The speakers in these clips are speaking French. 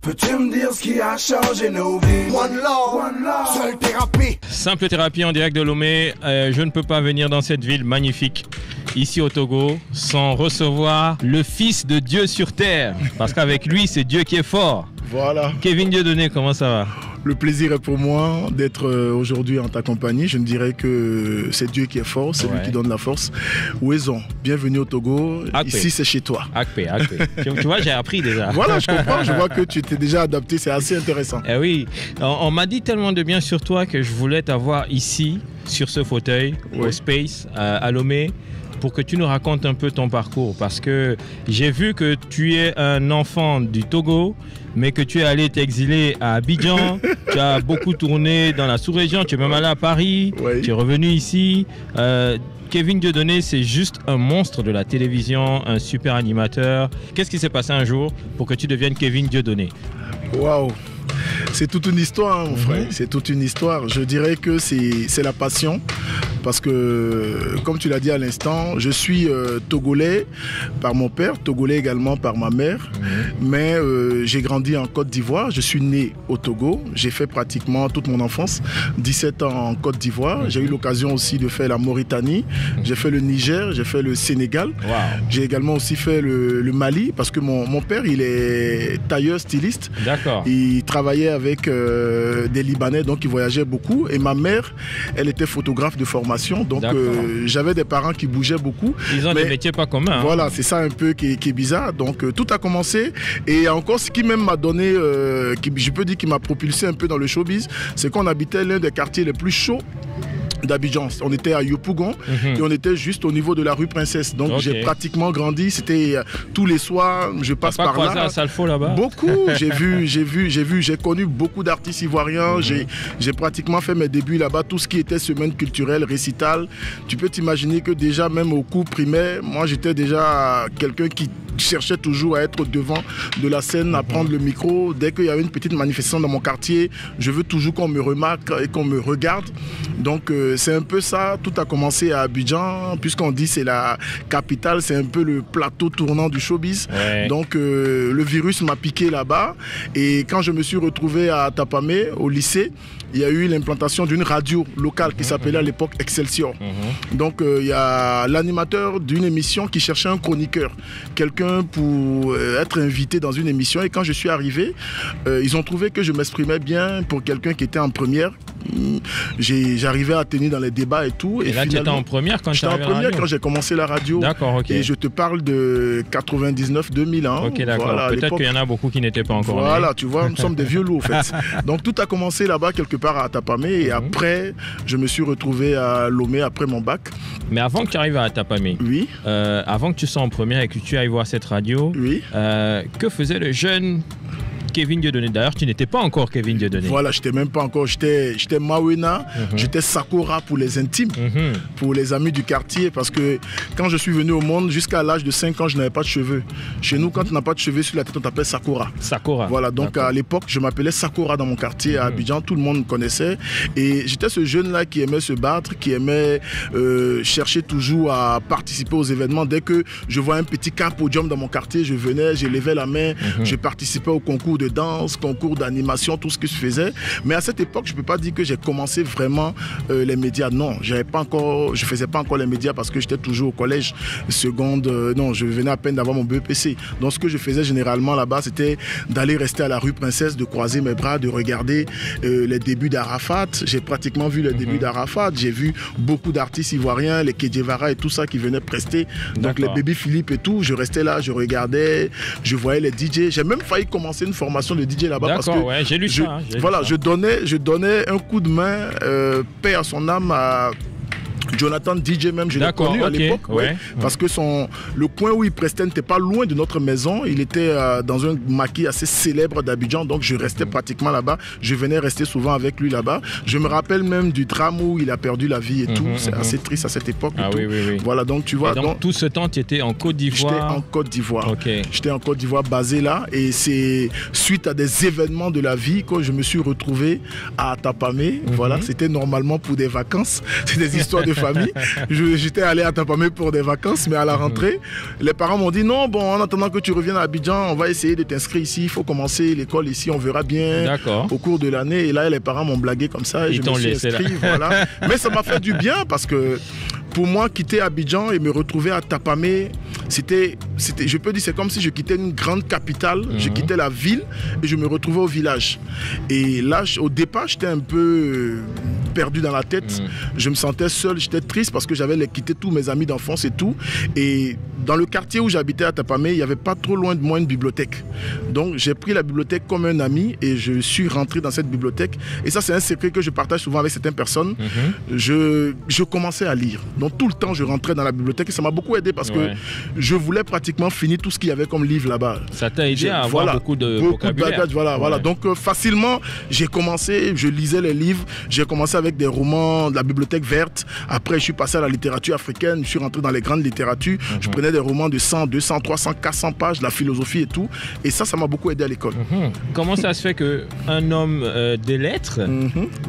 Peux-tu me dire ce qui a changé nos vies? One love, seule thérapie. Simple thérapie en direct de Lomé. Je ne peux pas venir dans cette ville magnifique, ici au Togo, sans recevoir le Fils de Dieu sur terre. Parce qu'avec lui, c'est Dieu qui est fort. Voilà. Kevin Dieudonné, comment ça va? Le plaisir est pour moi d'être aujourd'hui en ta compagnie. Je ne dirais que c'est Dieu qui est fort, c'est lui qui donne la force. Ouezon, bienvenue au Togo. Akpe. Ici, c'est chez toi. Akpe. Tu vois, j'ai appris déjà. Voilà, je comprends. Je vois que tu t'es déjà adapté. C'est assez intéressant. Eh oui, on m'a dit tellement de bien sur toi que je voulais t'avoir ici, sur ce fauteuil, au Space, à Lomé, pour que tu nous racontes un peu ton parcours. Parce que j'ai vu que tu es un enfant du Togo, mais que tu es allé t'exiler à Abidjan. Tu as beaucoup tourné dans la sous-région, tu es même allé à Paris, tu es revenu ici. Kevin Dieudonné, c'est juste un monstre de la télévision, un super animateur. Qu'est-ce qui s'est passé un jour pour que tu deviennes Kevin Dieudonné? Waouh! C'est toute une histoire, mon frère. C'est toute une histoire. Je dirais que c'est la passion. Parce que, comme tu l'as dit à l'instant, je suis togolais par mon père, togolais également par ma mère. Mais j'ai grandi en Côte d'Ivoire. Je suis né au Togo. J'ai fait pratiquement toute mon enfance, 17 ans en Côte d'Ivoire. J'ai eu l'occasion aussi de faire la Mauritanie. J'ai fait le Niger, j'ai fait le Sénégal. J'ai également aussi fait le Mali. Parce que mon père, il est tailleur styliste. D'accord. Il travaillait avec des Libanais, donc il voyageait beaucoup. Et ma mère, elle était photographe de formation. Donc j'avais des parents qui bougeaient beaucoup. Ils ont des métiers pas communs. Voilà, c'est ça un peu qui est bizarre. Donc tout a commencé. Et encore ce qui même m'a donné, je peux dire qui m'a propulsé un peu dans le showbiz, c'est qu'on habitait l'un des quartiers les plus chauds d'Abidjan. On était à Yopougon et on était juste au niveau de la rue Princesse. Donc j'ai pratiquement grandi. C'était tous les soirs, je passe par là. À Salfo là-bas? Beaucoup. J'ai connu beaucoup d'artistes ivoiriens. J'ai pratiquement fait mes débuts là-bas. Tout ce qui était semaine culturelle, récital. Tu peux t'imaginer que déjà même au cours primaire, moi j'étais déjà quelqu'un qui cherchais toujours à être devant de la scène, à prendre le micro. Dès qu'il y avait une petite manifestation dans mon quartier, je veux toujours qu'on me remarque et qu'on me regarde. Donc c'est un peu ça. Tout a commencé à Abidjan, puisqu'on dit c'est la capitale, c'est un peu le plateau tournant du showbiz. Donc le virus m'a piqué là-bas. Et quand je me suis retrouvé à Tapamé, au lycée, il y a eu l'implantation d'une radio locale qui s'appelait à l'époque Excelsior. Donc il y a l'animateur d'une émission qui cherchait un chroniqueur, quelqu'un pour être invité dans une émission. Et quand je suis arrivé, ils ont trouvé que je m'exprimais bien pour quelqu'un qui était en première. J'arrivais à tenir dans les débats et tout. Et là, tu étais en première quand tu J'étais en première quand j'ai commencé la radio. D'accord, ok. Et je te parle de 99-2000 ans. Ok, d'accord. Voilà, peut-être qu'il y en a beaucoup qui n'étaient pas encore Voilà, nés. Tu vois, nous sommes des vieux loups, en fait. Donc, tout a commencé là-bas, quelque part à Tapamé. Et après, je me suis retrouvé à Lomé après mon bac. Mais avant que tu arrives à Tapamé, avant que tu sois en première et que tu ailles voir cette radio, que faisait le jeune Kevin Dieudonné? D'ailleurs, tu n'étais pas encore Kevin Dieudonné. Voilà, j'étais même pas encore. J'étais Mawena, j'étais Sakura pour les intimes, pour les amis du quartier. Parce que quand je suis venu au monde, jusqu'à l'âge de 5 ans, je n'avais pas de cheveux. Chez nous, quand tu n'as pas de cheveux sur la tête, on t'appelle Sakura. Sakura. Voilà, donc à l'époque, je m'appelais Sakura dans mon quartier à Abidjan. Tout le monde me connaissait. Et j'étais ce jeune-là qui aimait se battre, qui aimait chercher toujours à participer aux événements. Dès que je voyais un petit cas podium dans mon quartier, je venais, je levais la main, je participais au concours de danse, concours d'animation, tout ce que je faisais. Mais à cette époque, je ne peux pas dire que j'ai commencé vraiment les médias. Non, je ne faisais pas encore les médias parce que j'étais toujours au collège. Seconde, non, je venais à peine d'avoir mon BEPC. Donc ce que je faisais généralement là-bas, c'était d'aller rester à la rue Princesse, de croiser mes bras, de regarder les débuts d'Arafat. J'ai pratiquement vu les débuts d'Arafat. J'ai vu beaucoup d'artistes ivoiriens, les Kedjevara et tout ça qui venaient prester. Donc les Baby Philippe et tout. Je restais là, je regardais, je voyais les DJ. J'ai même failli commencer une formation de DJ là-bas parce que j'ai lu ça. Je donnais un coup de main, paix à son âme, à Jonathan DJ même, je l'ai connu à l'époque, parce que le coin où il prestait n'était pas loin de notre maison. Il était dans un maquis assez célèbre d'Abidjan, donc je restais pratiquement là-bas. Je venais rester souvent avec lui là-bas. Je me rappelle même du drame où il a perdu la vie et tout. C'est assez triste à cette époque. Voilà, donc tu vois. Donc tout ce temps, tu étais en Côte d'Ivoire? J'étais en Côte d'Ivoire. J'étais en Côte d'Ivoire, basé là. Et c'est suite à des événements de la vie que je me suis retrouvé à Tapamé. Voilà, c'était normalement pour des vacances. C'est des histoires de famille. J'étais allé à Tapamé pour des vacances, mais à la rentrée, les parents m'ont dit non, bon, en attendant que tu reviennes à Abidjan, on va essayer de t'inscrire ici. Il faut commencer l'école ici, on verra bien au cours de l'année. Et là, les parents m'ont blagué comme ça et je me suis inscrit. Voilà. Mais ça m'a fait du bien parce que pour moi, quitter Abidjan et me retrouver à Tapamé, je peux dire, c'est comme si je quittais une grande capitale, je quittais la ville et je me retrouvais au village. Et là, au départ, j'étais un peu perdu dans la tête. Je me sentais seul, j'étais triste parce que j'avais quitté tous mes amis d'enfance et tout. Et dans le quartier où j'habitais à Tapamé, il n'y avait pas trop loin de moi une bibliothèque. Donc, j'ai pris la bibliothèque comme un ami et je suis rentré dans cette bibliothèque. Et ça, c'est un secret que je partage souvent avec certaines personnes. Je commençais à lire. Donc, tout le temps, je rentrais dans la bibliothèque et ça m'a beaucoup aidé parce que je voulais pratiquement finir tout ce qu'il y avait comme livre là-bas. Ça t'a aidé à avoir beaucoup de vocabulaire. Voilà. Donc, facilement, j'ai commencé, je lisais les livres. J'ai commencé avec des romans de la bibliothèque verte. Après, je suis passé à la littérature africaine. Je suis rentré dans les grandes littératures. Je prenais des romans de 100, 200, 300, 400 pages, la philosophie et tout. Et ça m'a beaucoup aidé à l'école. Comment ça se fait qu'un homme des lettres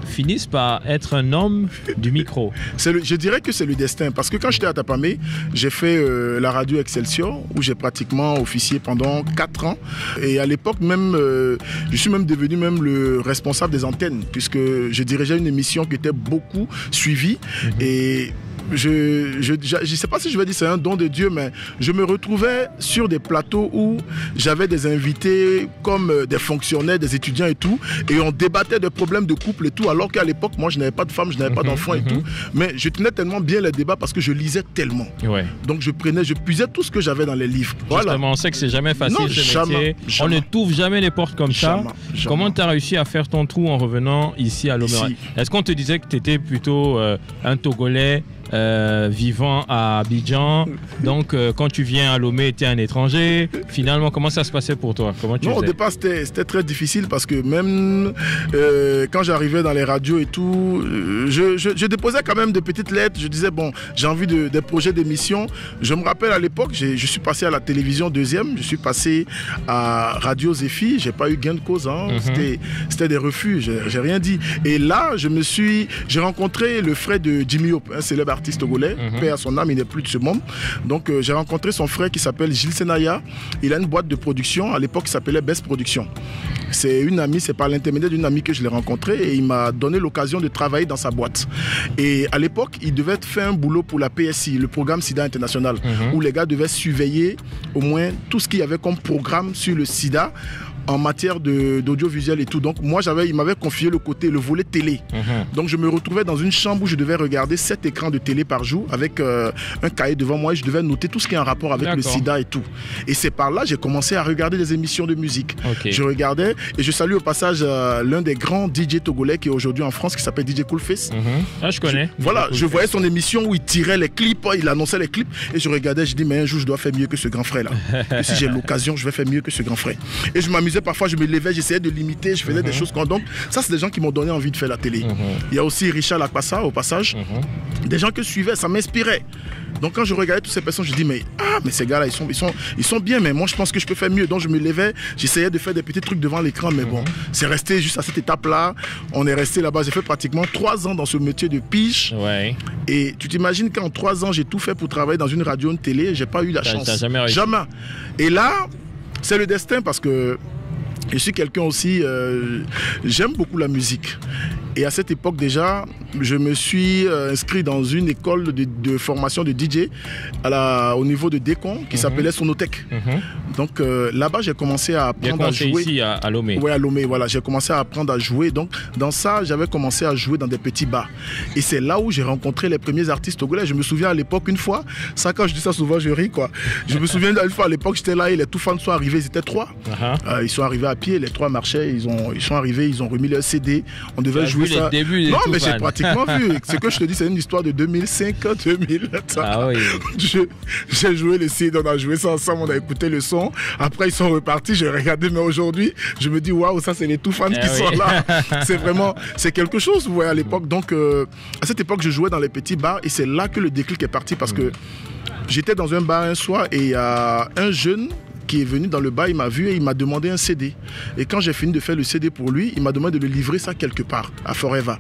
finisse par être un homme du micro? Je dirais que c'est le destin. Parce que quand j'étais à Tapamé, j'ai fait la radio Excelsior où j'ai pratiquement officié pendant 4 ans. Et à l'époque, même, je suis même devenu le responsable des antennes puisque je dirigeais une émission qui était beaucoup suivie. Et je ne sais pas si je vais dire c'est un don de Dieu, mais je me retrouvais sur des plateaux où j'avais des invités comme des fonctionnaires, des étudiants et tout, et on débattait des problèmes de couple et tout, alors qu'à l'époque, moi, je n'avais pas de femme, je n'avais pas d'enfant et tout, mais je tenais tellement bien les débats parce que je lisais tellement. Donc je puisais tout ce que j'avais dans les livres. Justement, on sait que c'est jamais facile ce métier. On ne t'ouvre jamais les portes comme ça. Comment tu as réussi à faire ton trou en revenant ici à Lomé? Est-ce qu'on te disait que tu étais plutôt un Togolais vivant à Abidjan, donc quand tu viens à Lomé, tu es un étranger? Finalement, comment ça se passait pour toi? Au départ, c'était très difficile parce que même quand j'arrivais dans les radios et tout, je déposais quand même de petites lettres. Je disais, bon, j'ai envie des projets d'émission. Je me rappelle à l'époque, je suis passé à la télévision deuxième, je suis passé à Radio Zéphi, j'ai pas eu gain de cause, c'était des refus, j'ai rien dit. Et là, j'ai rencontré le frère de Jimmy Hope, un célèbre artiste togolais, paix à son âme, il n'est plus de ce monde. Donc j'ai rencontré son frère qui s'appelle Gilles Senaya. Il a une boîte de production, à l'époque qui s'appelait Best Production. C'est une amie, c'est par l'intermédiaire d'une amie que je l'ai rencontré et il m'a donné l'occasion de travailler dans sa boîte. Et à l'époque, il devait faire un boulot pour la PSI, le programme SIDA international, où les gars devaient surveiller au moins tout ce qu'il y avait comme programme sur le SIDA en matière d'audiovisuel et tout. Donc moi, il m'avait confié le volet télé. Donc je me retrouvais dans une chambre où je devais regarder 7 écrans de télé par jour avec un cahier devant moi et je devais noter tout ce qui est en rapport avec le sida et tout. Et c'est par là que j'ai commencé à regarder des émissions de musique. Je regardais et je salue au passage l'un des grands DJ togolais qui est aujourd'hui en France, qui s'appelle DJ Coolface. Je connais. Je voyais son émission où il tirait les clips, il annonçait les clips et je regardais, je dis mais un jour je dois faire mieux que ce grand frère là. Et si j'ai l'occasion, je vais faire mieux que ce grand frère. Et je m'amusais, parfois je me levais, j'essayais de l'imiter, je faisais des choses comme donc ça c'est des gens qui m'ont donné envie de faire la télé. Il y a aussi Richard Lakpassa au passage, des gens que je suivais, ça m'inspirait. Donc quand je regardais toutes ces personnes, je dis mais ces gars là ils sont bien, mais moi je pense que je peux faire mieux. Donc je me levais, j'essayais de faire des petits trucs devant l'écran, mais bon, c'est resté juste à cette étape là. On est resté là-bas, j'ai fait pratiquement 3 ans dans ce métier de pige. Et tu t'imagines qu'en 3 ans j'ai tout fait pour travailler dans une radio, une télé, j'ai pas eu la chance. Jamais réussi. Jamais. Et là c'est le destin parce que je suis quelqu'un aussi, j'aime beaucoup la musique. Et à cette époque déjà, je me suis inscrit dans une école de formation de DJ au niveau de Décon qui s'appelait Sonotech. Donc là-bas, j'ai commencé à apprendre à jouer. Ici à Lomé. Oui, à Lomé, voilà. J'ai commencé à apprendre à jouer. Donc dans ça, j'avais commencé à jouer dans des petits bars. Et c'est là où j'ai rencontré les premiers artistes togolais. Je me souviens à l'époque, une fois, ça quand je dis ça souvent, je ris quoi. Je me souviens une fois à l'époque, j'étais là et les Toufans sont arrivés, ils étaient 3. Ils sont arrivés à pied, les 3 marchaient, ils sont arrivés, ils ont remis leur CD. On devait jouer ça. Non, mais j'ai pratiquement vu. Ce que je te dis, c'est une histoire de 2005-2000. J'ai joué le CD, on a joué ça ensemble, on a écouté le son. Après, ils sont repartis, j'ai regardé, mais aujourd'hui, je me dis, waouh, ça, c'est les tout fans qui sont là. C'est quelque chose, vous voyez, à l'époque. Donc, à cette époque, je jouais dans les petits bars et c'est là que le déclic est parti parce que j'étais dans un bar un soir et il y a un jeune qui est venu dans le bar, il m'a vu et il m'a demandé un CD. Et quand j'ai fini de faire le CD pour lui, il m'a demandé de le livrer ça quelque part, à Forever.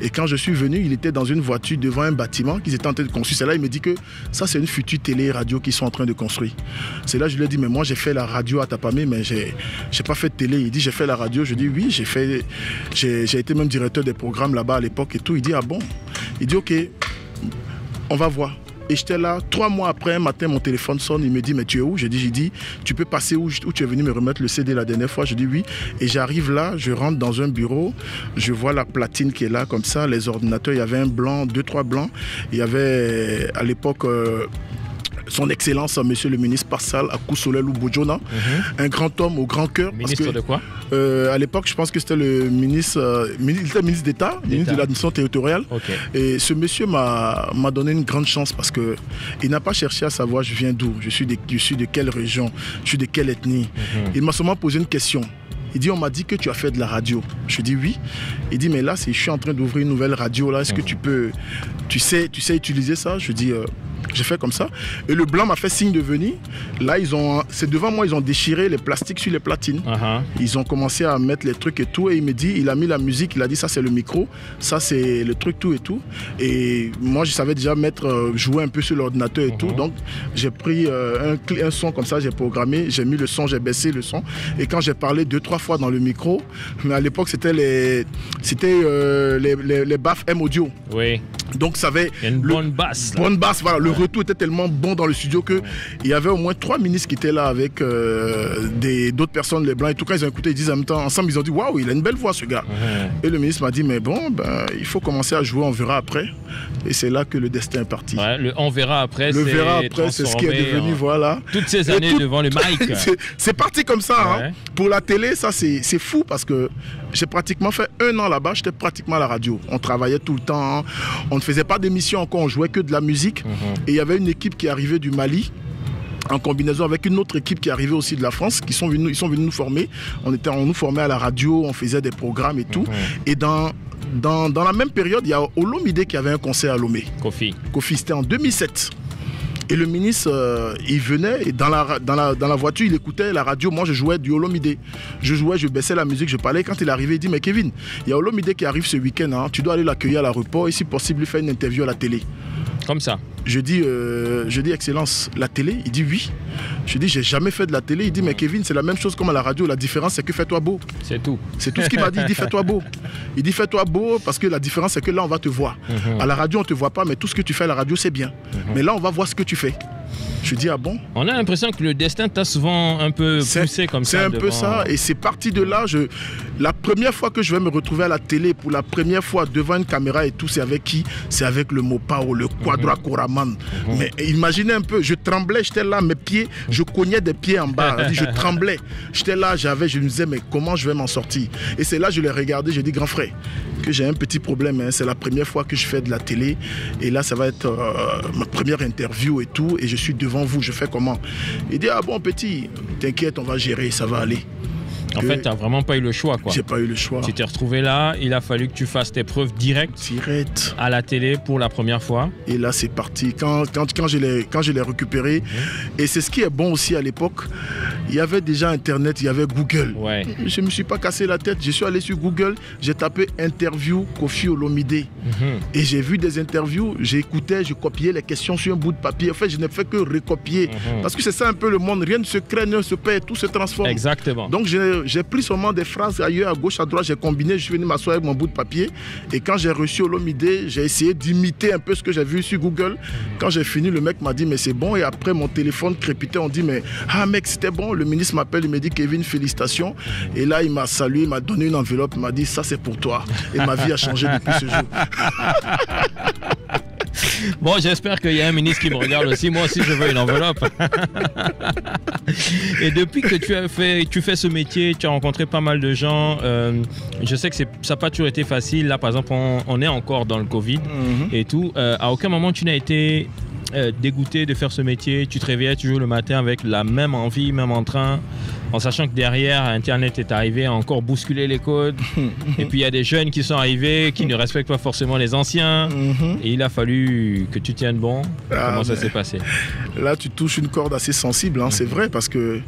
Et quand je suis venu, il était dans une voiture devant un bâtiment qu'ils étaient en train de construire. C'est là il me dit que ça, c'est une future télé et radio qu'ils sont en train de construire. C'est là je lui ai dit, mais moi, j'ai fait la radio à Tapamé, mais j'ai pas fait de télé. Il dit, j'ai fait la radio. Je dis, oui, j'ai été même directeur des programmes là-bas à l'époque et tout. Il dit, ah bon? Il dit, ok, on va voir. Et j'étais là, 3 mois après, un matin, mon téléphone sonne, il me dit, mais tu es où? J'ai dit, tu peux passer où tu es venu me remettre le CD la dernière fois? Je dis oui. Et j'arrive là, je rentre dans un bureau, je vois la platine qui est là, comme ça, les ordinateurs, il y avait un blanc, 2-3 blancs. Il y avait, à l'époque... Son Excellence, Monsieur le ministre Parsal Akousolelou Bojona, un grand homme au grand cœur. Ministre de quoi? À l'époque, je pense que c'était le ministre, ministre d'État, ministre de l'administration territoriale. Okay. Et ce monsieur m'a donné une grande chance parce qu'il n'a pas cherché à savoir je viens d'où, je suis de quelle région, je suis de quelle ethnie. Il m'a seulement posé une question. Il dit, on m'a dit que tu as fait de la radio. Je dis oui. Il dit, mais là, je suis en train d'ouvrir une nouvelle radio. Là, est-ce que tu sais utiliser ça? Je dis, j'ai fait comme ça. Et le blanc m'a fait signe de venir. Là, c'est devant moi, ils ont déchiré les plastiques sur les platines. Ils ont commencé à mettre les trucs et tout. Et il me dit, il a mis la musique, il a dit, ça c'est le micro, ça c'est le truc, tout et tout. Et moi, je savais déjà jouer un peu sur l'ordinateur et tout. Donc, j'ai pris un son comme ça, j'ai programmé, j'ai mis le son, j'ai baissé le son. Et quand j'ai parlé 2-3 fois dans le micro, mais à l'époque, c'était les baffes M Audio. Oui. Donc, ça avait une bonne basse. Bonne basse, voilà. Le retour était tellement bon dans le studio que il y avait au moins 3 ministres qui étaient là avec d'autres personnes, les blancs. Et tout, quand ils ont écouté, ils disent en même temps, ensemble, ils ont dit waouh, il a une belle voix ce gars. Et le ministre m'a dit, mais bon, il faut commencer à jouer, on verra après. Et c'est là que le destin est parti. Ouais, on verra après. Le verra après, c'est ce qui est devenu, voilà. Toutes ces années devant le mic. C'est parti comme ça. Hein. Pour la télé, ça c'est fou parce que j'ai pratiquement fait 1 an là-bas, j'étais pratiquement à la radio. On travaillait tout le temps, hein. On ne faisait pas d'émissions encore, on jouait que de la musique. Et il y avait une équipe qui arrivait du Mali, en combinaison avec une autre équipe qui arrivait aussi de la France, ils sont venus nous former. On nous formait à la radio, on faisait des programmes et tout. Et dans la même période, il y a Olomide qui avait un concert à Lomé. Kofi, c'était en 2007. Et le ministre, il venait et dans la voiture, il écoutait la radio. Moi, je jouais du Olomide. Je baissais la musique, je parlais. Quand il est arrivé, il dit, mais Kevin, il y a Olomide qui arrive ce week-end. Hein. Tu dois aller l'accueillir à l'aéroport et si possible, lui faire une interview à la télé. Comme ça. Je dis, Excellence, la télé? Il dit oui. Je dis, j'ai jamais fait de la télé. Il dit, mais Kevin, c'est la même chose comme à la radio. La différence, c'est que fais-toi beau. C'est tout. C'est tout ce qu'il m'a dit. Il dit, fais-toi beau. Il dit, fais-toi beau parce que la différence, c'est que là, on va te voir. À la radio, on ne te voit pas, mais tout ce que tu fais à la radio, c'est bien. Mais là, on va voir ce que tu fais. Je dis, ah bon? On a l'impression que le destin t'a souvent un peu poussé comme ça. C'est un peu ça. Et c'est parti de là. La première fois que je vais me retrouver à la télé, pour la première fois devant une caméra et tout, c'est avec qui? C'est avec le Mopao, le Quadra Koraman. Mais imaginez un peu, je tremblais, j'étais là, mes pieds, je cognais des pieds en bas. Je tremblais. J'étais là, je me disais, mais comment je vais m'en sortir? Et c'est là, je l'ai regardé, j'ai dit, grand frère, que j'ai un petit problème. Hein. C'est la première fois que je fais de la télé. Et là, ça va être ma première interview et tout. Et je suis devant vous, je fais comment? Il dit, ah bon petit, t'inquiète, on va gérer, ça va aller. En fait, tu n'as vraiment pas eu le choix, quoi. J'ai pas eu le choix. Tu t'es retrouvé là, il a fallu que tu fasses tes preuves directes à la télé pour la première fois. Et là, c'est parti. Quand je l'ai récupéré, et c'est ce qui est bon aussi à l'époque, il y avait déjà Internet, il y avait Google. Ouais. Je ne me suis pas cassé la tête, je suis allé sur Google, j'ai tapé interview Kofi Olomide. Et j'ai vu des interviews, j'écoutais, je copiais les questions sur un bout de papier. En fait, je n'ai fait que recopier. Parce que c'est ça un peu le monde, rien ne se crée, rien ne se perd, tout se transforme. Exactement. Donc, j'ai pris seulement des phrases ailleurs, à gauche, à droite, j'ai combiné, je suis venu m'asseoir avec mon bout de papier. Et quand j'ai reçu Olomide, j'ai essayé d'imiter un peu ce que j'ai vu sur Google. Quand j'ai fini, le mec m'a dit, mais c'est bon. Et après, mon téléphone crépitait, on dit, mais ah mec, c'était bon. Le ministre m'appelle, il me dit, Kevin, félicitations. Et là, il m'a salué, il m'a donné une enveloppe, il m'a dit, ça c'est pour toi. Et ma vie a changé depuis ce jour. Bon, j'espère qu'il y a un ministre qui me regarde aussi. Moi aussi, je veux une enveloppe. Et depuis que tu fais ce métier, tu as rencontré pas mal de gens. Je sais que ça n'a pas toujours été facile. Là, par exemple, on est encore dans le Covid et tout. À aucun moment, tu n'as été dégoûté de faire ce métier. Tu te réveillais toujours le matin avec la même envie, même entrain. en sachant que derrière, Internet est arrivé à encore bousculer les codes. Et puis il y a des jeunes qui sont arrivés, qui ne respectent pas forcément les anciens. Et il a fallu que tu tiennes bon. Comment ça s'est passé? Là, tu touches une corde assez sensible, hein, c'est vrai, parce que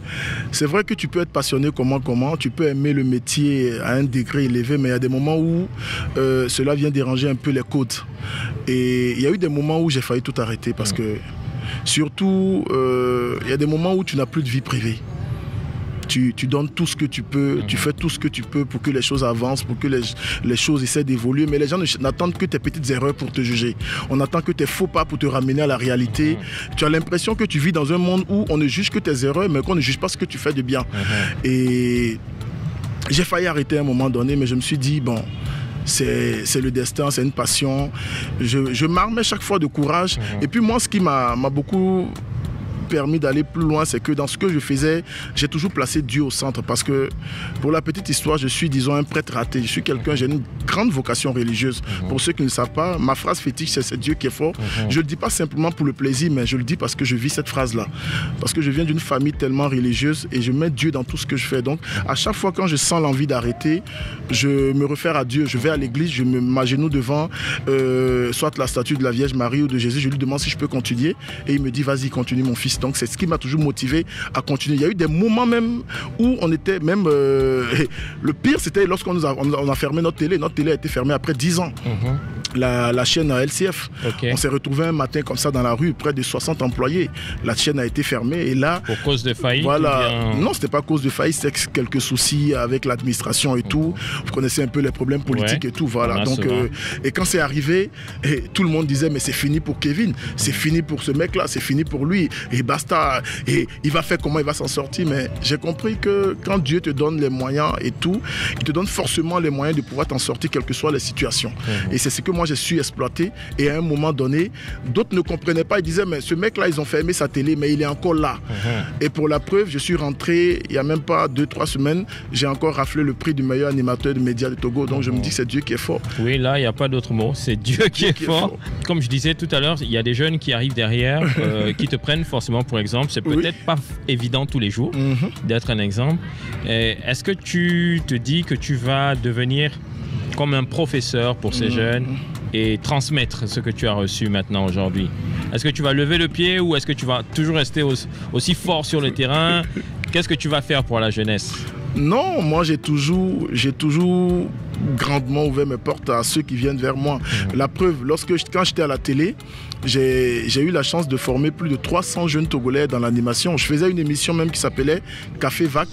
c'est vrai que tu peux être passionné comment, tu peux aimer le métier à un degré élevé, mais il y a des moments où cela vient déranger un peu les codes. Et il y a eu des moments où j'ai failli tout arrêter, parce que surtout, il y a des moments où tu n'as plus de vie privée. Tu donnes tout ce que tu peux, tu fais tout ce que tu peux pour que les choses avancent, pour que les choses essaient d'évoluer. Mais les gens n'attendent que tes petites erreurs pour te juger. On attend que tes faux pas pour te ramener à la réalité. Tu as l'impression que tu vis dans un monde où on ne juge que tes erreurs, mais qu'on ne juge pas ce que tu fais de bien. Et j'ai failli arrêter à un moment donné, mais je me suis dit, bon, c'est le destin, c'est une passion. Je m'armais chaque fois de courage. Et puis moi, ce qui m'a beaucoup permis d'aller plus loin, c'est que dans ce que je faisais, j'ai toujours placé Dieu au centre, parce que pour la petite histoire, je suis, disons, un prêtre raté. Je suis quelqu'un, j'ai une grande vocation religieuse. Pour ceux qui ne le savent pas, ma phrase fétiche, c'est Dieu qui est fort. Je ne le dis pas simplement pour le plaisir, mais je le dis parce que je vis cette phrase-là. Parce que je viens d'une famille tellement religieuse et je mets Dieu dans tout ce que je fais. Donc, à chaque fois quand je sens l'envie d'arrêter, je me réfère à Dieu. Je vais à l'église, je m'agenouille devant soit la statue de la Vierge Marie ou de Jésus. Je lui demande si je peux continuer et il me dit, vas-y, continue mon fils. Donc c'est ce qui m'a toujours motivé à continuer. Il y a eu des moments même où on était même... le pire, c'était lorsqu'on on a fermé notre télé. Notre télé a été fermée après 10 ans. La chaîne LCF. On s'est retrouvé un matin comme ça dans la rue, près de 60 employés. La chaîne a été fermée et là... Pour cause de faillite? Voilà. Non, c'était pas à cause de faillite, c'était quelques soucis avec l'administration et tout. Vous connaissez un peu les problèmes politiques et tout. Voilà. Donc, et quand c'est arrivé, tout le monde disait, mais c'est fini pour Kevin, c'est fini pour ce mec-là, c'est fini pour lui. Et basta. Et il va faire comment, il va s'en sortir. Mais j'ai compris que quand Dieu te donne les moyens et tout, il te donne forcément les moyens de pouvoir t'en sortir, quelles que soient les situations. Et c'est ce que moi j'ai su exploiter. Et à un moment donné, d'autres ne comprenaient pas. Ils disaient, mais ce mec-là, ils ont fermé sa télé, mais il est encore là. Et pour la preuve, je suis rentré il n'y a même pas 2-3 semaines. J'ai encore raflé le prix du meilleur animateur de médias de Togo. Donc je me dis que c'est Dieu qui est fort. Oui, là, il n'y a pas d'autre mot. C'est Dieu qui est fort. Comme je disais tout à l'heure, il y a des jeunes qui arrivent derrière, qui te prennent forcément pour exemple. C'est peut-être pas évident tous les jours d'être un exemple. Est-ce que tu te dis que tu vas devenir comme un professeur pour ces jeunes et transmettre ce que tu as reçu maintenant aujourd'hui? Est-ce que tu vas lever le pied ou est-ce que tu vas toujours rester aussi fort sur le terrain? Qu'est-ce que tu vas faire pour la jeunesse? Non, moi j'ai toujours grandement ouvert mes portes à ceux qui viennent vers moi. La preuve, quand j'étais à la télé, j'ai eu la chance de former plus de 300 jeunes Togolais dans l'animation. Je faisais une émission même qui s'appelait Café Vac,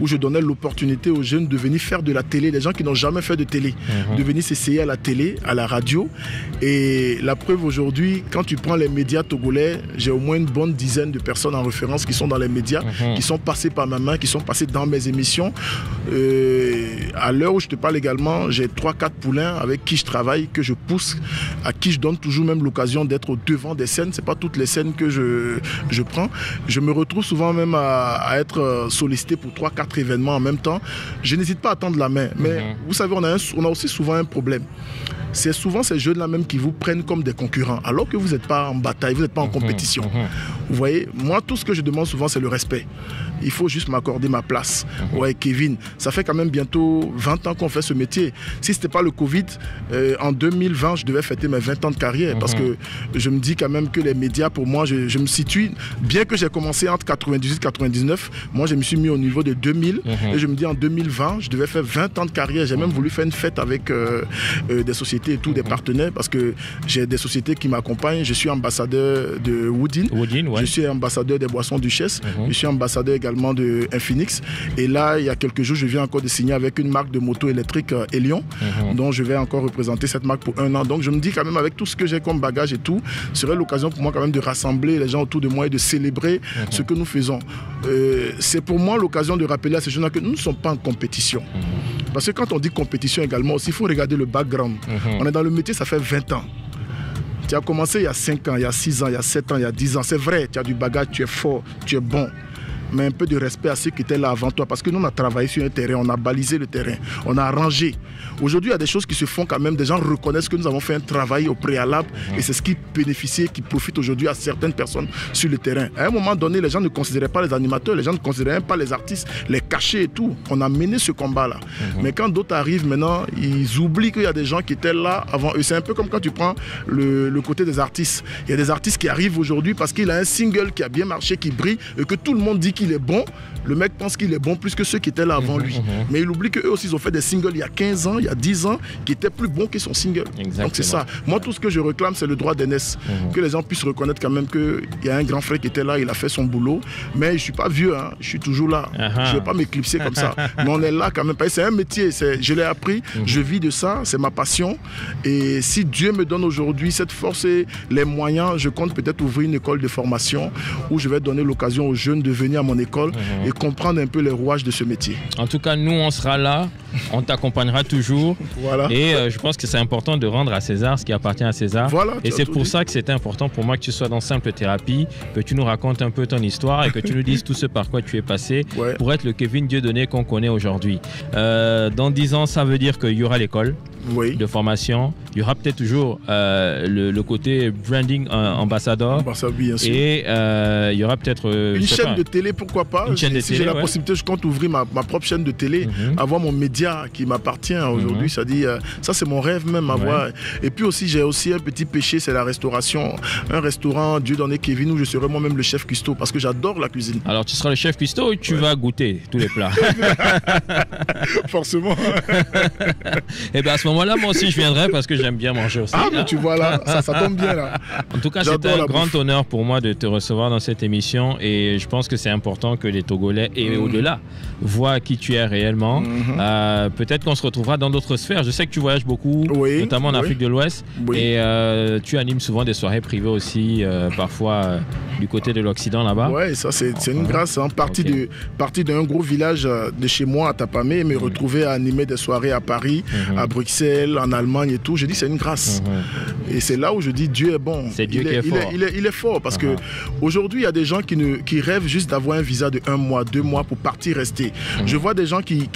où je donnais l'opportunité aux jeunes de venir faire de la télé, des gens qui n'ont jamais fait de télé, de venir s'essayer à la télé, à la radio. Et la preuve aujourd'hui, quand tu prends les médias togolais, j'ai au moins une bonne dizaine de personnes en référence qui sont dans les médias, qui sont passées par ma main, qui sont passées dans mes émissions. À l'heure où je te parle également, j'ai 3-4 poulains avec qui je travaille, que je pousse, à qui je donne toujours même l'occasion d'être au devant des scènes. C'est pas toutes les scènes que je prends. Je me retrouve souvent même à être sollicité pour 3-4 événements en même temps. Je n'hésite pas à tendre la main. Mais vous savez, on a aussi souvent un problème. C'est souvent ces jeunes-là même qui vous prennent comme des concurrents, alors que vous n'êtes pas en bataille, vous n'êtes pas en compétition. Vous voyez, moi, tout ce que je demande souvent, c'est le respect. Il faut juste m'accorder ma place. Ouais, Kevin, ça fait quand même bientôt 20 ans qu'on fait ce métier. Si ce n'était pas le Covid, en 2020, je devais fêter mes 20 ans de carrière, parce que je me dis quand même que les médias, pour moi, je me situe, bien que j'ai commencé entre 98 et 99, moi, je me suis mis au niveau de 2000, et je me dis en 2020, je devais faire 20 ans de carrière. J'ai même voulu faire une fête avec des sociétés et tout, des partenaires, parce que j'ai des sociétés qui m'accompagnent. Je suis ambassadeur de Woodin, je suis ambassadeur des Boissons Duchesse, je suis ambassadeur également de Infinix, et là il y a quelques jours je viens encore de signer avec une marque de moto électrique Elion, dont je vais encore représenter cette marque pour 1 an. Donc je me dis quand même, avec tout ce que j'ai comme bagage et tout, ce serait l'occasion pour moi quand même de rassembler les gens autour de moi et de célébrer ce que nous faisons. C'est pour moi l'occasion de rappeler à ces gens-là que nous ne sommes pas en compétition. Parce que quand on dit compétition également aussi, il faut regarder le background. On est dans le métier, ça fait 20 ans. Tu as commencé il y a 5 ans, il y a 6 ans, il y a 7 ans, il y a 10 ans. C'est vrai, tu as du bagage, tu es fort, tu es bon. mais un peu de respect à ceux qui étaient là avant toi. Parce que nous, on a travaillé sur un terrain, on a balisé le terrain, on a arrangé. Aujourd'hui, il y a des choses qui se font quand même. Des gens reconnaissent que nous avons fait un travail au préalable et c'est ce qui bénéficie, qui profite aujourd'hui à certaines personnes sur le terrain. À un moment donné, les gens ne considéraient pas les animateurs, les gens ne considéraient pas les artistes, les cachets et tout. On a mené ce combat-là. Mais quand d'autres arrivent maintenant, ils oublient qu'il y a des gens qui étaient là avant eux. C'est un peu comme quand tu prends le côté des artistes. Il y a des artistes qui arrivent aujourd'hui parce qu'il a un single qui a bien marché, qui brille et que tout le monde dit qu'il est bon. Le mec pense qu'il est bon plus que ceux qui étaient là avant lui. Mais il oublie qu'eux aussi, ils ont fait des singles il y a 15 ans, il y a 10 ans, qui étaient plus bons que son single. Exactement. Donc c'est ça. Moi, tout ce que je réclame, c'est le droit d'aînesse. Que les gens puissent reconnaître quand même qu'il y a un grand frère qui était là, il a fait son boulot. Mais je ne suis pas vieux, hein. Je suis toujours là. Je ne vais pas m'éclipser comme ça. Mais on est là quand même. C'est un métier, je l'ai appris, je vis de ça, c'est ma passion. Et si Dieu me donne aujourd'hui cette force et les moyens, je compte peut-être ouvrir une école de formation où je vais donner l'occasion aux jeunes de venir à mon école et comprendre un peu les rouages de ce métier. En tout cas, nous, on sera là, on t'accompagnera toujours. Voilà. Et je pense que c'est important de rendre à César ce qui appartient à César. Voilà, et c'est pour ça que c'était important pour moi que tu sois dans Simple Thérapie, que tu nous racontes un peu ton histoire et que tu nous dises tout ce par quoi tu es passé pour être le Kevin Dieudonné qu'on connaît aujourd'hui. Dans 10 ans, ça veut dire qu'il y aura l'école de formation. Il y aura peut-être toujours le côté branding ambassadeur. Bien sûr. Et il y aura peut-être une chaîne de télé, pourquoi pas. Si j'ai la possibilité, je compte ouvrir ma propre chaîne de télé, avoir mon média qui m'appartient aujourd'hui. Ça dit, ça c'est mon rêve même avoir. Et puis aussi, j'ai aussi un petit péché, c'est la restauration. Un restaurant Dieudonné Kevin où je serai moi-même le chef cuistot parce que j'adore la cuisine. Alors tu seras le chef cuistot ou tu vas goûter tous les plats? Forcément. Et bien à ce moment-là, moi aussi je viendrai parce que j'aime bien manger aussi. Ah, mais tu vois là, ça tombe bien là. En tout cas, c'est un grand honneur pour moi de te recevoir dans cette émission et je pense que c'est important que les Togolais et au-delà voient qui tu es réellement. Peut-être qu'on se retrouvera dans d'autres sphères. Je sais que tu voyages beaucoup, notamment en Afrique de l'Ouest et tu animes souvent des soirées privées aussi, parfois du côté de l'Occident là-bas. Oui, ça c'est une grâce. Hein. Parti d'un gros village de chez moi à Tapamé, me retrouver à animer des soirées à Paris, à Bruxelles, en Allemagne et tout. Je dis c'est une grâce. Et c'est là où je dis Dieu est bon. C'est Dieu qui est fort. Il est fort parce que aujourd'hui il y a des gens qui rêvent juste d'avoir un visa de 1 mois, 2 mois pour partir rester. Je vois des gens qui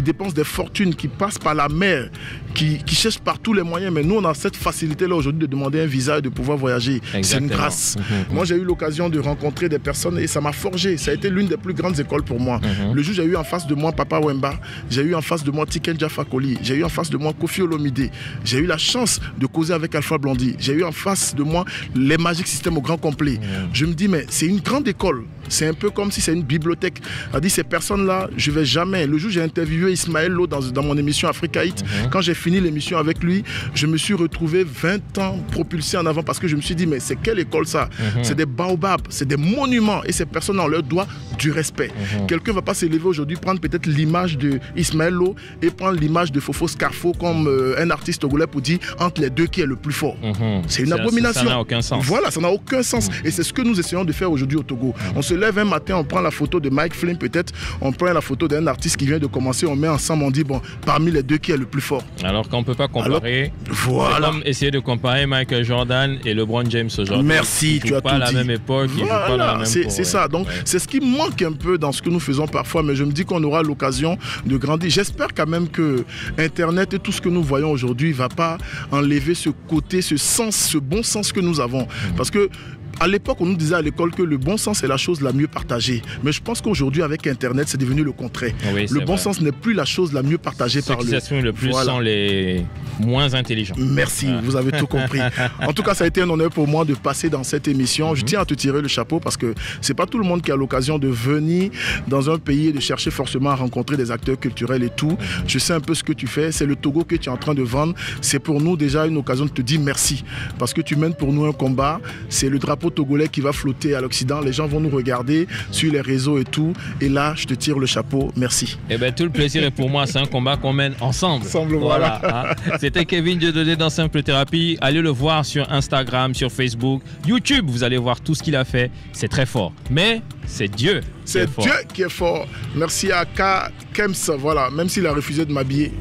dépensent des fortunes, qui passent par la mer, qui cherchent par tous les moyens. Mais nous on a cette facilité là aujourd'hui de demander un visa et de pouvoir voyager. C'est une grâce. Moi j'ai eu l'occasion de rencontrer des personnes et ça m'a forgé. Ça a été l'une des plus grandes écoles pour moi. Le jour j'ai eu en face de moi Papa Wemba, j'ai eu en face de moi Tiken Jah Fakoly, j'ai eu en face de moi Koffi Olomide, j'ai eu la chance de causer avec Alpha Blondy, j'ai eu en face de moi les Magic System au grand complet. Je me dis mais c'est une grande école. C'est un peu comme si c'est une bibliothèque. A dit ces personnes-là, je vais jamais. Le jour où j'ai interviewé Ismaël Lo dans mon émission Africa Hit, quand j'ai fini l'émission avec lui, je me suis retrouvé 20 ans propulsé en avant parce que je me suis dit mais c'est quelle école ça? C'est des baobabs, c'est des monuments et ces personnes on leur doit du respect. Quelqu'un va pas s'élever aujourd'hui prendre peut-être l'image de Ismaël Lo et prendre l'image de Fofo Scarfo comme un artiste togolais pour dire entre les deux qui est le plus fort. C'est une abomination. Ça n'a aucun sens. Voilà, ça n'a aucun sens. Et c'est ce que nous essayons de faire aujourd'hui au Togo. On se lève un matin, on prend la photo de Mike Flynn peut-être, on prend la photo d'un artiste qui vient de commencer, on met ensemble, on dit bon, parmi les deux qui est le plus fort. Alors qu'on ne peut pas comparer. Voilà. C'est comme essayer de comparer Michael Jordan et LeBron James aujourd'hui. Merci, tu as tout dit. Ils ne jouent pas à la même époque, ils ne jouent pas la même c'est ça. Donc c'est ce qui manque un peu dans ce que nous faisons parfois, mais je me dis qu'on aura l'occasion de grandir. J'espère quand même que Internet et tout ce que nous voyons aujourd'hui ne va pas enlever ce côté, ce sens, ce bon sens que nous avons. Parce que à l'époque, on nous disait à l'école que le bon sens est la chose la mieux partagée. Mais je pense qu'aujourd'hui, avec Internet, c'est devenu le contraire. Oui, le bon sens n'est plus la chose la mieux partagée par le... Ceux qui s'expriment le plus sont les moins intelligents. Merci, vous avez tout compris. En tout cas, ça a été un honneur pour moi de passer dans cette émission. Je tiens à te tirer le chapeau parce que c'est pas tout le monde qui a l'occasion de venir dans un pays et de chercher forcément à rencontrer des acteurs culturels et tout. Je sais un peu ce que tu fais. C'est le Togo que tu es en train de vendre. C'est pour nous déjà une occasion de te dire merci parce que tu mènes pour nous un combat. C'est le drapeau togolais qui va flotter à l'Occident. Les gens vont nous regarder sur les réseaux et tout. Et là, je te tire le chapeau. Merci. Eh bien, tout le plaisir est pour moi. C'est un combat qu'on mène ensemble. Voilà. C'était Kevin Dieudonné dans Simple Thérapie. Allez le voir sur Instagram, sur Facebook, YouTube. Vous allez voir tout ce qu'il a fait. C'est très fort. Mais c'est Dieu. C'est Dieu qui est fort. Merci à Kems. Voilà. Même s'il a refusé de m'habiller.